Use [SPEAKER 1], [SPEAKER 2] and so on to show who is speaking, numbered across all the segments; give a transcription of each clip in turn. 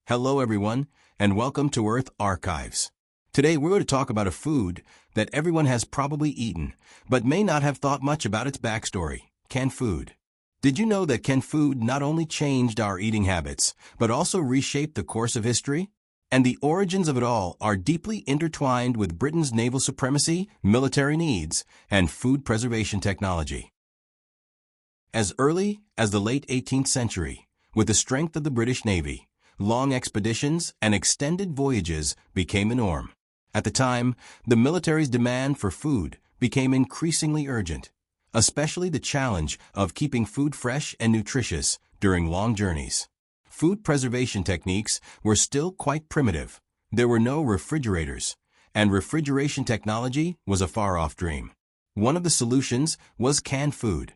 [SPEAKER 1] Hello everyone, and welcome to Earth Archives. Today we're going to talk about a food that everyone has probably eaten, but may not have thought much about its backstory: canned food. Did you know that canned food not only changed our eating habits, but also reshaped the course of history? And the origins of it all are deeply intertwined with Britain's naval supremacy, military needs, and food preservation technology. As early as the late 18th century, with the strength of the British Navy, long expeditions and extended voyages became the norm. At the time, the military's demand for food became increasingly urgent, especially the challenge of keeping food fresh and nutritious during long journeys. Food preservation techniques were still quite primitive. There were no refrigerators, and refrigeration technology was a far-off dream. One of the solutions was canned food.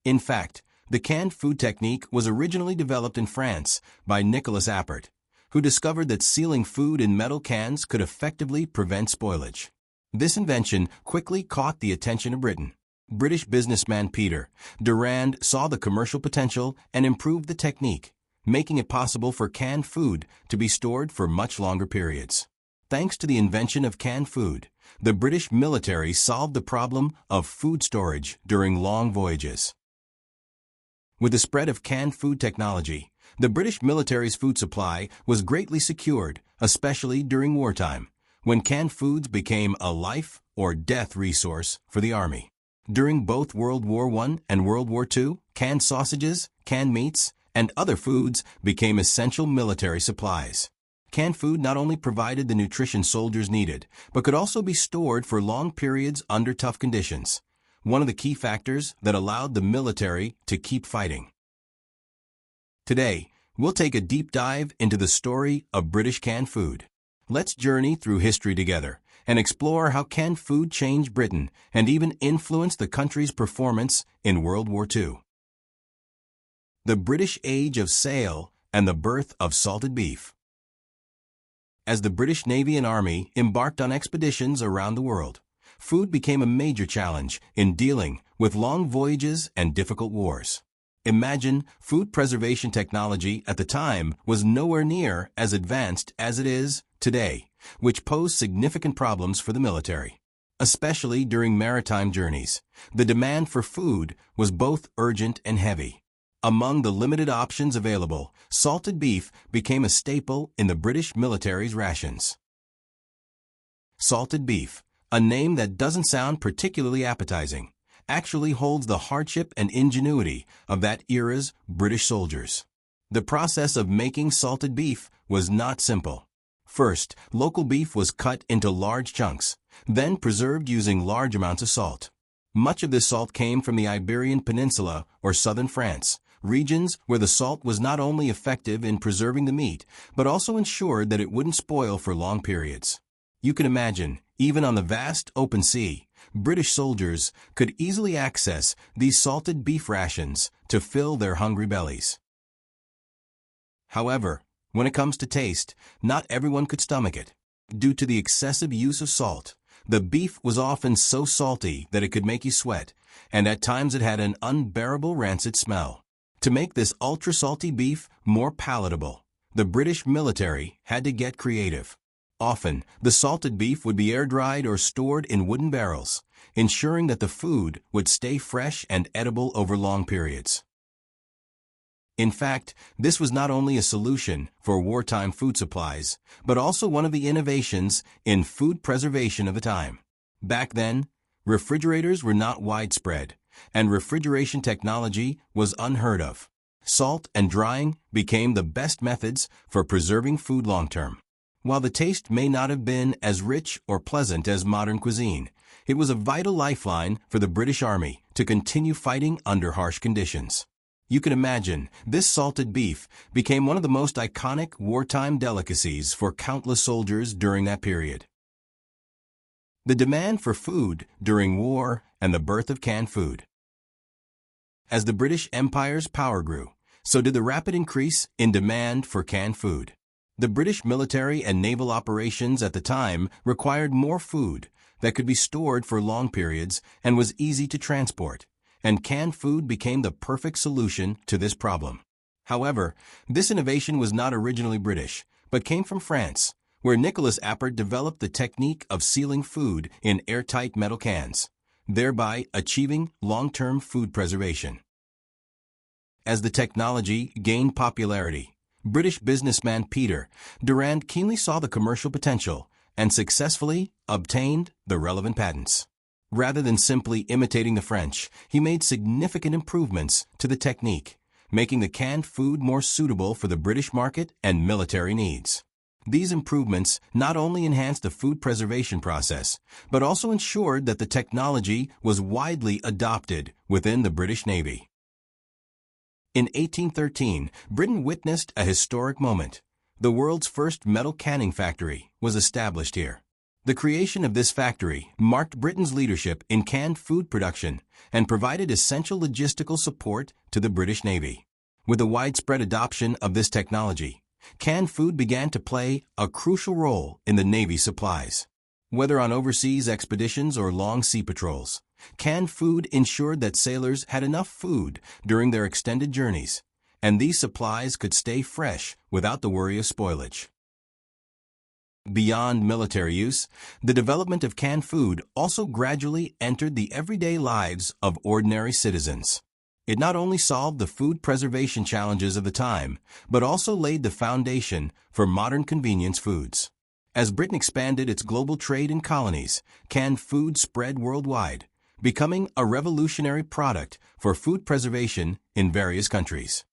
[SPEAKER 1] In fact, the canned food technique was originally developed in France by Nicolas Appert, who discovered that sealing food in metal cans could effectively prevent spoilage. This invention quickly caught the attention of Britain. British businessman Peter Durand saw the commercial potential and improved the technique, making it possible for canned food to be stored for much longer periods. Thanks to the invention of canned food, the British military solved the problem of food storage during long voyages. With the spread of canned food technology, the British military's food supply was greatly secured, especially during wartime, when canned foods became a life or death resource for the Army. During both World War I and World War II, canned sausages, canned meats, and other foods became essential military supplies. Canned food not only provided the nutrition soldiers needed, but could also be stored for long periods under tough conditions, one of the key factors that allowed the military to keep fighting. Today, we'll take a deep dive into the story of British canned food. Let's journey through history together and explore how canned food changed Britain and even influenced the country's performance in World War II. The British Age of Sail and the birth of salted beef. As the British Navy and Army embarked on expeditions around the world, food became a major challenge in dealing with long voyages and difficult wars. Imagine food preservation technology at the time was nowhere near as advanced as it is today, which posed significant problems for the military. Especially during maritime journeys, the demand for food was both urgent and heavy. Among the limited options available, salted beef became a staple in the British military's rations. Salted beef, a name that doesn't sound particularly appetizing, actually holds the hardship and ingenuity of that era's British soldiers. The process of making salted beef was not simple. First, local beef was cut into large chunks, then preserved using large amounts of salt. Much of this salt came from the Iberian Peninsula or southern France, regions where the salt was not only effective in preserving the meat, but also ensured that it wouldn't spoil for long periods. You can imagine, even on the vast open sea, British soldiers could easily access these salted beef rations to fill their hungry bellies. However, when it comes to taste, not everyone could stomach it. Due to the excessive use of salt, the beef was often so salty that it could make you sweat, and at times it had an unbearable rancid smell. To make this ultra-salty beef more palatable, the British military had to get creative. Often, the salted beef would be air-dried or stored in wooden barrels, ensuring that the food would stay fresh and edible over long periods. In fact, this was not only a solution for wartime food supplies, but also one of the innovations in food preservation of the time. Back then, refrigerators were not widespread, and refrigeration technology was unheard of. Salt and drying became the best methods for preserving food long-term. While the taste may not have been as rich or pleasant as modern cuisine, it was a vital lifeline for the British Army to continue fighting under harsh conditions. You can imagine, this salted beef became one of the most iconic wartime delicacies for countless soldiers during that period. The demand for food during war and the birth of canned food. As the British Empire's power grew, so did the rapid increase in demand for canned food. The British military and naval operations at the time required more food that could be stored for long periods and was easy to transport, and canned food became the perfect solution to this problem. However, this innovation was not originally British, but came from France, where Nicolas Appert developed the technique of sealing food in airtight metal cans, thereby achieving long-term food preservation. As the technology gained popularity, British businessman Peter Durand keenly saw the commercial potential and successfully obtained the relevant patents. Rather than simply imitating the French, he made significant improvements to the technique, making the canned food more suitable for the British market and military needs. These improvements not only enhanced the food preservation process, but also ensured that the technology was widely adopted within the British Navy. In 1813, Britain witnessed a historic moment. The world's first metal canning factory was established here. The creation of this factory marked Britain's leadership in canned food production and provided essential logistical support to the British Navy. With the widespread adoption of this technology, canned food began to play a crucial role in the Navy's supplies. Whether on overseas expeditions or long sea patrols, canned food ensured that sailors had enough food during their extended journeys, and these supplies could stay fresh without the worry of spoilage. Beyond military use, the development of canned food also gradually entered the everyday lives of ordinary citizens. It not only solved the food preservation challenges of the time, but also laid the foundation for modern convenience foods. As Britain expanded its global trade in colonies, canned food spread worldwide, becoming a revolutionary product for food preservation in various countries.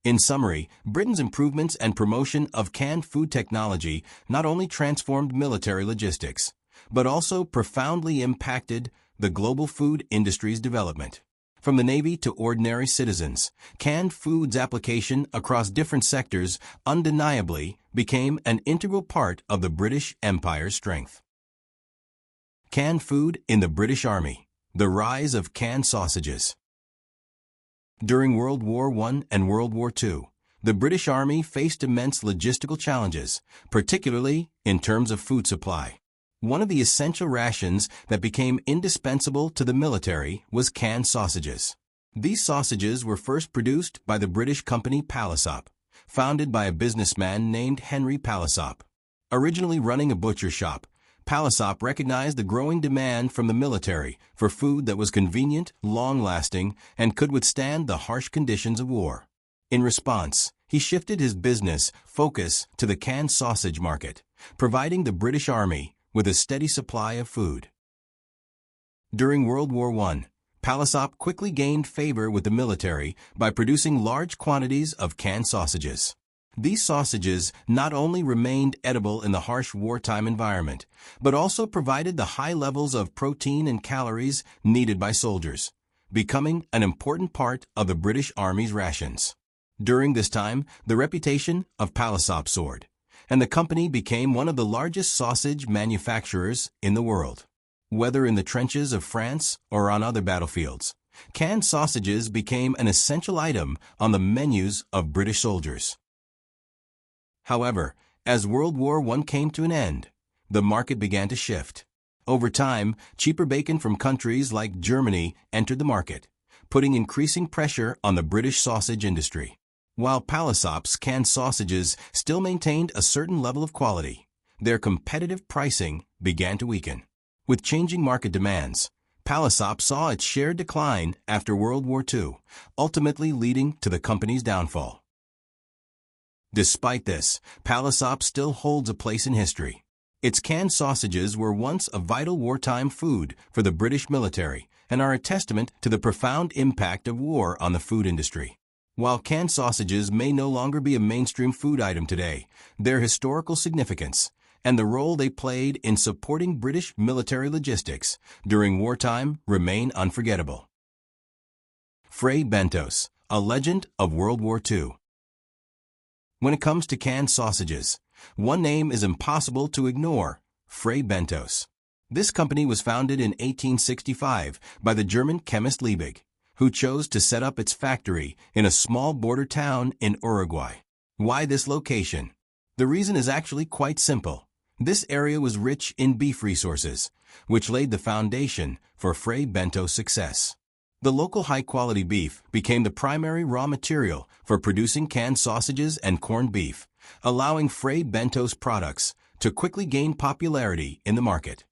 [SPEAKER 1] In summary, Britain's improvements and promotion of canned food technology not only transformed military logistics, but also profoundly impacted the global food industry's development. From the Navy to ordinary citizens, canned food's application across different sectors undeniably became an integral part of the British Empire's strength. Canned food in the British Army. The rise of canned sausages. During World War I and World War II, the British Army faced immense logistical challenges, particularly in terms of food supply. One of the essential rations that became indispensable to the military was canned sausages. These sausages were first produced by the British company Palisop, founded by a businessman named Henry Palisop. Originally running a butcher shop, Palisop recognized the growing demand from the military for food that was convenient, long-lasting, and could withstand the harsh conditions of war. In response, he shifted his business focus to the canned sausage market, providing the British Army with a steady supply of food. During World War I, Palisop quickly gained favor with the military by producing large quantities of canned sausages. These sausages not only remained edible in the harsh wartime environment, but also provided the high levels of protein and calories needed by soldiers, becoming an important part of the British Army's rations. During this time, the reputation of Palisop soared, and the company became one of the largest sausage manufacturers in the world. Whether in the trenches of France or on other battlefields, canned sausages became an essential item on the menus of British soldiers. However, as World War I came to an end, the market began to shift. Over time, cheaper bacon from countries like Germany entered the market, putting increasing pressure on the British sausage industry. While Palisop's canned sausages still maintained a certain level of quality, their competitive pricing began to weaken. With changing market demands, Palisop saw its share decline after World War II, ultimately leading to the company's downfall. Despite this, Palisop still holds a place in history. Its canned sausages were once a vital wartime food for the British military and are a testament to the profound impact of war on the food industry. While canned sausages may no longer be a mainstream food item today, their historical significance and the role they played in supporting British military logistics during wartime remain unforgettable. Fray Bentos, a legend of World War II. When it comes to canned sausages, one name is impossible to ignore: Fray Bentos. This company was founded in 1865 by the German chemist Liebig, who chose to set up its factory in a small border town in Uruguay. Why this location? The reason is actually quite simple. This area was rich in beef resources, which laid the foundation for Fray Bentos' success. The local high-quality beef became the primary raw material for producing canned sausages and corned beef, allowing Fray Bentos products to quickly gain popularity in the market.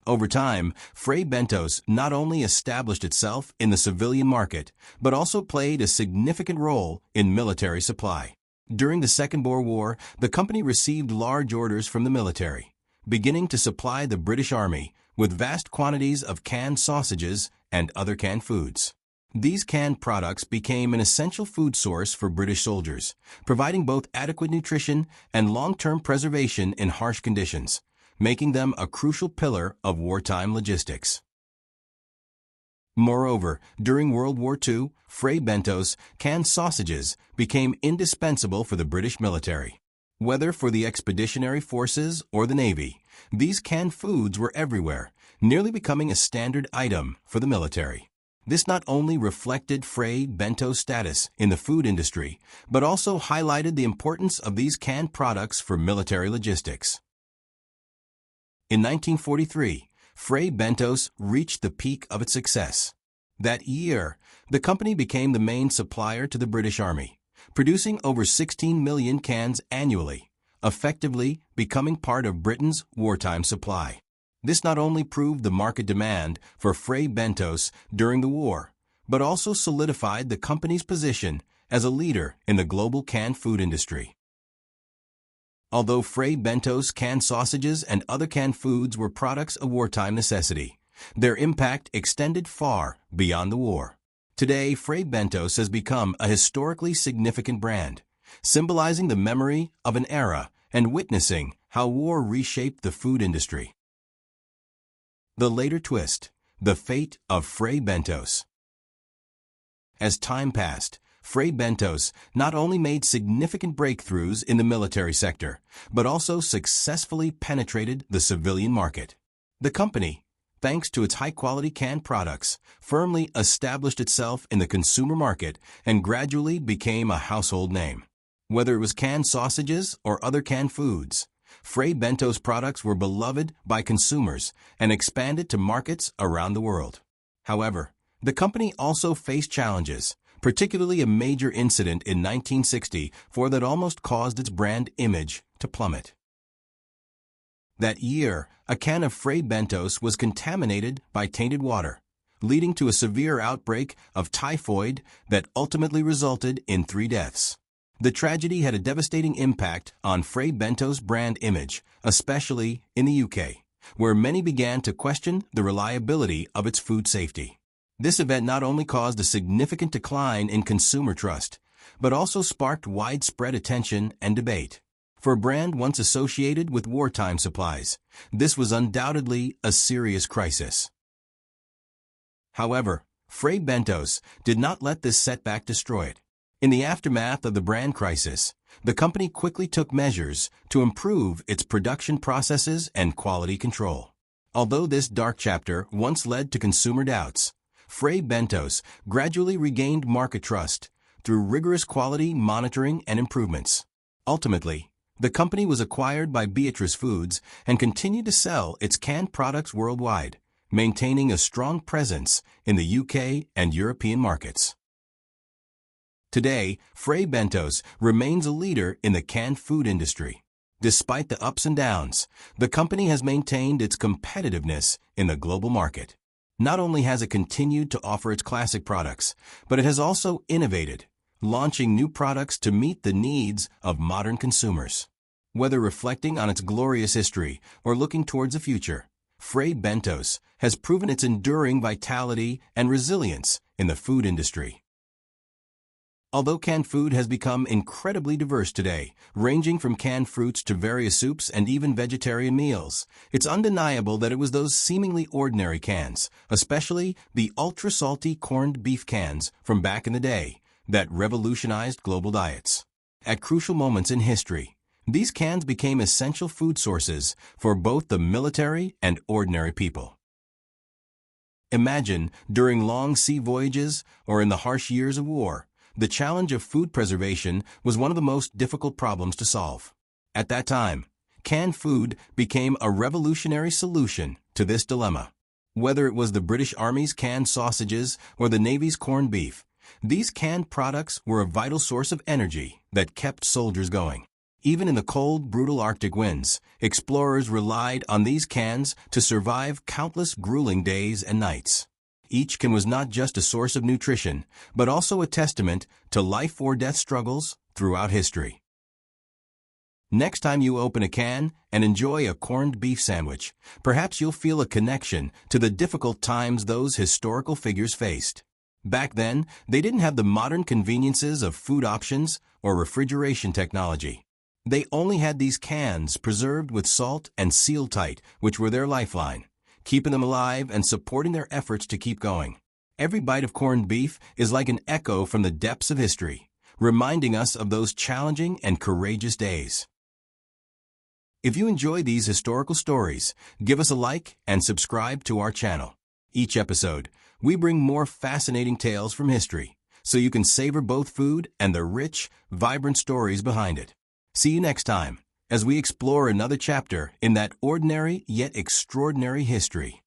[SPEAKER 1] Over time, Fray Bentos not only established itself in the civilian market, but also played a significant role in military supply. During the Second Boer War, the company received large orders from the military, beginning to supply the British Army with vast quantities of canned sausages and other canned foods. These canned products became an essential food source for British soldiers, providing both adequate nutrition and long-term preservation in harsh conditions, making them a crucial pillar of wartime logistics. Moreover, during World War II, Fray Bentos canned sausages became indispensable for the British military. Whether for the expeditionary forces or the Navy, these canned foods were everywhere, nearly becoming a standard item for the military. This not only reflected Fray Bentos' status in the food industry, but also highlighted the importance of these canned products for military logistics. In 1943, Fray Bentos reached the peak of its success. That year, the company became the main supplier to the British Army, producing over 16 million cans annually, effectively becoming part of Britain's wartime supply. This not only proved the market demand for Fray Bentos during the war, but also solidified the company's position as a leader in the global canned food industry. Although Fray Bentos canned sausages and other canned foods were products of wartime necessity, their impact extended far beyond the war. Today, Fray Bentos has become a historically significant brand, symbolizing the memory of an era and witnessing how war reshaped the food industry. The later twist, the fate of Fray Bentos. As time passed, Fray Bentos not only made significant breakthroughs in the military sector, but also successfully penetrated the civilian market. The company, thanks to its high-quality canned products, firmly established itself in the consumer market and gradually became a household name. Whether it was canned sausages or other canned foods, Fray Bentos products were beloved by consumers and expanded to markets around the world. However, the company also faced challenges, particularly a major incident in 1964 that almost caused its brand image to plummet. That year, a can of Fray Bentos was contaminated by tainted water, leading to a severe outbreak of typhoid that ultimately resulted in 3 deaths. The tragedy had a devastating impact on Fray Bentos' brand image, especially in the UK, where many began to question the reliability of its food safety. This event not only caused a significant decline in consumer trust, but also sparked widespread attention and debate. For a brand once associated with wartime supplies, this was undoubtedly a serious crisis. However, Fray Bentos did not let this setback destroy it. In the aftermath of the brand crisis, the company quickly took measures to improve its production processes and quality control. Although this dark chapter once led to consumer doubts, Fray Bentos gradually regained market trust through rigorous quality monitoring and improvements. Ultimately, the company was acquired by Beatrice Foods and continued to sell its canned products worldwide, maintaining a strong presence in the UK and European markets. Today, Fray Bentos remains a leader in the canned food industry. Despite the ups and downs, the company has maintained its competitiveness in the global market. Not only has it continued to offer its classic products, but it has also innovated, launching new products to meet the needs of modern consumers. Whether reflecting on its glorious history or looking towards the future, Fray Bentos has proven its enduring vitality and resilience in the food industry. Although canned food has become incredibly diverse today, ranging from canned fruits to various soups and even vegetarian meals, it's undeniable that it was those seemingly ordinary cans, especially the ultra-salty corned beef cans from back in the day, that revolutionized global diets. At crucial moments in history, these cans became essential food sources for both the military and ordinary people. Imagine, during long sea voyages or in the harsh years of war, the challenge of food preservation was one of the most difficult problems to solve. At that time, canned food became a revolutionary solution to this dilemma. Whether it was the British Army's canned sausages or the Navy's corned beef, these canned products were a vital source of energy that kept soldiers going. Even in the cold, brutal Arctic winds, explorers relied on these cans to survive countless grueling days and nights. Each can was not just a source of nutrition, but also a testament to life-or-death struggles throughout history. Next time you open a can and enjoy a corned beef sandwich, perhaps you'll feel a connection to the difficult times those historical figures faced. Back then, they didn't have the modern conveniences of food options or refrigeration technology. They only had these cans preserved with salt and sealed tight, which were their lifeline, keeping them alive and supporting their efforts to keep going. Every bite of corned beef is like an echo from the depths of history, reminding us of those challenging and courageous days. If you enjoy these historical stories, give us a like and subscribe to our channel. Each episode, we bring more fascinating tales from history, so you can savor both food and the rich, vibrant stories behind it. See you next time, as we explore another chapter in that ordinary yet extraordinary history.